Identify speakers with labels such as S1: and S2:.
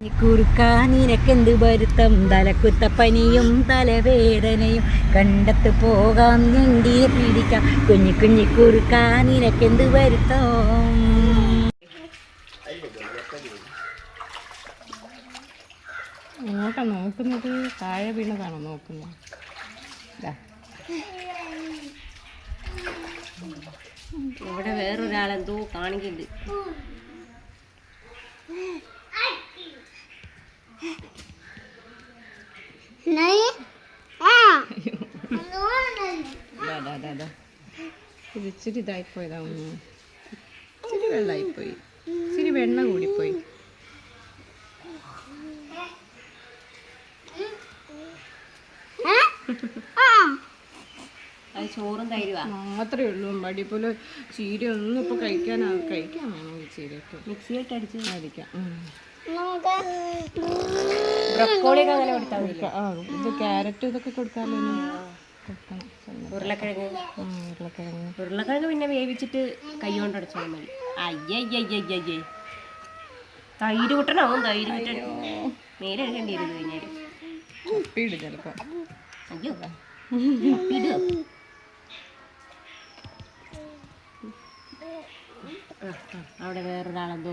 S1: കുറുക്കാ നിനക്കെന്ത് വരുത്തം തലക്കുത്തപ്പനിയും തലവേദനയും കണ്ടത്ത് പോകാം ഞണ്ടിയെ പിടിക്കാം കുഞ്ഞി കുഞ്ഞി കുറുക്കാ നിനക്കെന്ത് വരുത്തം.
S2: അങ്ങോട്ടാ നോക്കുന്നത്, താഴെ വീണതാണോ നോക്കുന്നത്?
S3: ഇവിടെ വേറൊരാളെന്തോ കാണിക്കുന്നുണ്ട്.
S2: ഇത് ഇച്ചിരി ഇതായിപ്പോയതാവുന്നു, ഇച്ചിരി വെള്ളമായിപ്പോയി, ഇച്ചിരി വെണ്ണ കൂടിപ്പോയി.
S3: അത് ചോറും തരുവാ
S2: മാത്രമേ ഉള്ളൂ. അടിപോലെ ചീര ഒന്നും ഇപ്പൊ കഴിക്കാൻ വേണോ? ഈ ചീരയൊക്കെ
S3: മിക്സിയിട്ട് അടിച്ച്
S2: അടിക്കാം.
S3: ബ്രക്കോളിയൊക്കെ അങ്ങനെ കൊടുത്താൽ
S2: ഇത് ക്യാരറ്റ് ഇതൊക്കെ കൊടുക്കാമല്ലോ. കൊടുക്കണം.
S3: ഉരുളക്കിഴങ്ങ് പിന്നെ വേവിച്ചിട്ട് കൈ കൊണ്ട് അടച്ചാൽ മതി. അയ്യയ്യയ്യയ്യേ, തൈര് കൂട്ടണോ? തൈര് കൂട്ടണോ? നേരെ എടുക്കേണ്ടി ഇരുന്ന് കഴിഞ്ഞാൽ
S2: ഉപ്പിടും ചിലപ്പോൾ.
S3: അയ്യോ അവിടെ വേറൊരാളെന്തോ